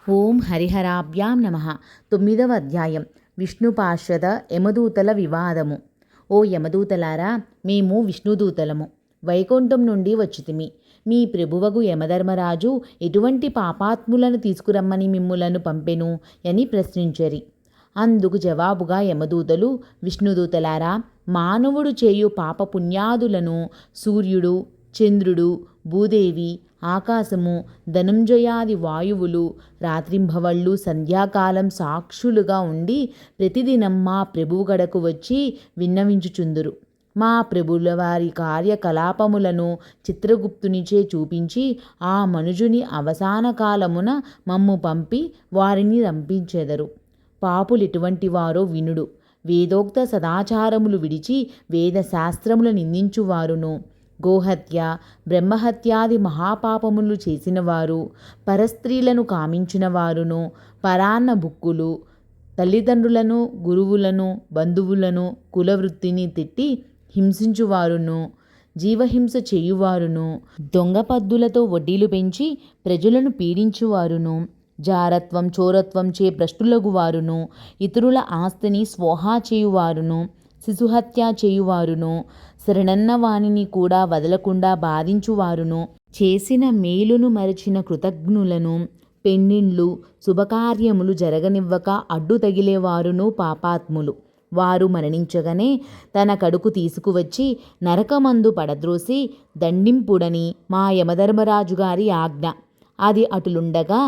ఓం హరిహరాభ్యాం నమః. 9వ అధ్యాయం. విష్ణు పార్షద యమదూతల వివాదము. ఓ యమదూతలారా, మేము విష్ణుదూతలము, వైకుంఠం నుండి వచ్చితిమి. మీ ప్రభువగు యమధర్మరాజు ఎటువంటి పాపాత్ములను తీసుకురమ్మని మిమ్ములను పంపెను అని ప్రశ్నించరి. అందుకు జవాబుగా యమదూతలు, విష్ణుదూతలారా, మానవుడు చేయు పాపపుణ్యాదులను సూర్యుడు, చంద్రుడు, భూదేవి, ఆకాశము, ధనంజయాది వాయువులు రాత్రింభవళ్ళు సంధ్యాకాలం సాక్షులుగా ఉండి ప్రతిదినం మా ప్రభువు గడకు వచ్చి విన్నవించుచుందురు. మా ప్రభుల వారి కార్యకలాపములను చిత్రగుప్తునిచే చూపించి ఆ మనుజుని అవసాన కాలమున మమ్ము పంపి వారిని రంపించెదరు. పాపులిటువంటి వారో వినుడు. వేదోక్త సదాచారములు విడిచి వేదశాస్త్రములు నిందించువారును, గోహత్య, బ్రహ్మహత్యాది మహాపాపములు చేసినవారు, పరస్త్రీలను కామించిన వారును, పరాన్న బుక్కులు, తల్లిదండ్రులను, గురువులను, బంధువులను, కులవృత్తిని తిట్టి హింసించువారును, జీవహింస చేయువారును, దొంగపద్దులతో వడ్డీలు పెంచి ప్రజలను పీడించువారును, జారత్వం చోరత్వం చే భ్రష్టులగువారును, ఇతరుల ఆస్తిని స్వోహా చేయువారును, శిశుహత్య చేయువారును, శరణన్న వానిని కూడా వదలకుండా బాధించువారును, చేసిన మేలును మరచిన కృతజ్ఞులను, పెండిండ్లు శుభకార్యములు జరగనివ్వక అడ్డు తగిలేవారును పాపాత్ములు. వారు మరణించగానే తన కడుకు తీసుకువచ్చి నరకమందు పడద్రోసి దండింపుడని మా యమధర్మరాజు గారి ఆజ్ఞ. అది అటులుండగా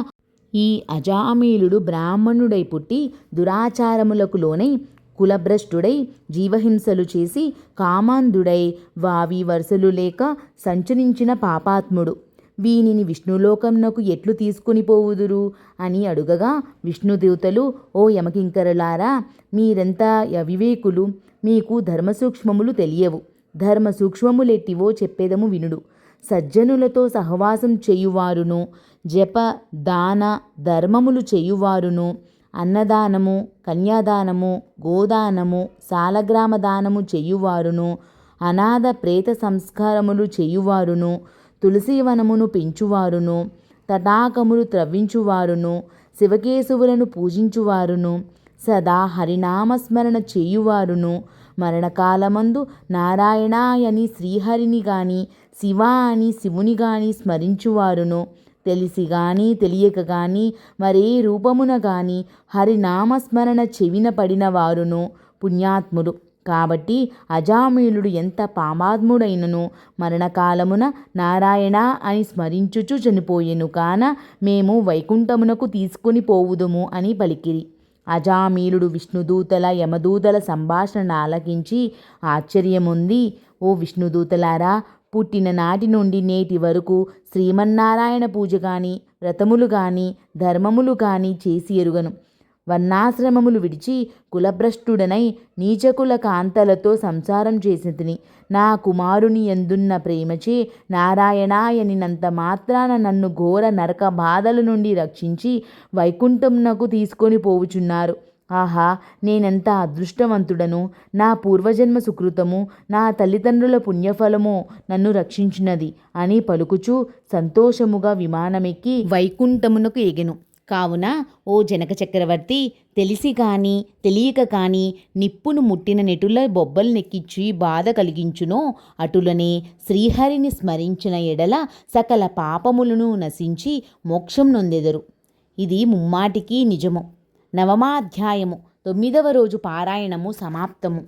ఈ అజామీలుడు బ్రాహ్మణుడై పుట్టి దురాచారములకు లోనై కులభ్రష్టుడై జీవహింసలు చేసి కామాంధుడై వావి వరుసలు లేక సంచరించిన పాపాత్ముడు. వీనిని విష్ణులోకమునకు ఎట్లు తీసుకుని పోవుదురు అని అడుగగా విష్ణుదేవతలు, ఓ యమకింకరులారా, మీరెంత అవివేకులు, మీకు ధర్మసూక్ష్మములు తెలియవు. ధర్మ సూక్ష్మములెట్టివో చెప్పేదము వినుడు. సజ్జనులతో సహవాసం చేయువారును, జప దాన ధర్మములు చేయువారును, అన్నదానము, కన్యాదానము, గోదానము, సాలగ్రామ దానము చేయువారును, అనాథ ప్రేత సంస్కారములు చేయువారును, తులసీవనమును పెంచువారును, తటాకములు త్రవ్వించువారును, శివకేశవులను పూజించువారును, సదా హరినామస్మరణ చేయువారును, మరణకాలమందు నారాయణాయని శ్రీహరిని గాని శివ అని శివుని గాని స్మరించువారును, తెలిసి గాని తెలియక గాని మరే రూపమున గాని హరినామస్మరణ చెవిన పడిన వారును పుణ్యాత్ముడు. కాబట్టి అజామీలుడు ఎంత పాపాత్ముడైనను మరణకాలమున నారాయణ అని స్మరించుచు చనిపోయెను కాన మేము వైకుంఠమునకు తీసుకుని పోవుదుము అని పలికిరి. అజామీలుడు విష్ణుదూతల యమదూతల సంభాషణ ఆలకించి ఆశ్చర్యముంది. ఓ విష్ణుదూతలారా, పుట్టిన నాటి నుండి నేటి వరకు శ్రీమన్నారాయణ పూజ గాని వ్రతములు గాని ధర్మములు గాని చేసి ఎరుగను. వర్ణాశ్రమములు విడిచి కులభ్రష్టుడనై నీచకుల కాంతలతో సంసారం చేసితిని. నా కుమారుని యందున్న ప్రేమచే నారాయణాయనినంత మాత్రాన నన్ను ఘోర నరక బాధల నుండి రక్షించి వైకుంఠంనకు తీసుకొని పోవుచున్నారు. ఆహా, నేనెంత అదృష్టవంతుడను! నా పూర్వజన్మ సుకృతము, నా తల్లిదండ్రుల పుణ్యఫలము నన్ను రక్షించినది అని పలుకుచూ సంతోషముగా విమానమెక్కి వైకుంఠమునకు ఎగెను. కావున ఓ జనక చక్రవర్తి, తెలిసి కాని తెలియక కాని నిప్పును ముట్టిన నెటుల బొబ్బలు నెక్కించి బాధ కలిగించునో అటులనే శ్రీహరిని స్మరించిన ఎడల సకల పాపములను నశించి మోక్షం నొందెదరు. ఇది ముమ్మాటికి నిజము. 9వ అధ్యాయము. 9వ రోజు పారాయణము సమాప్తము.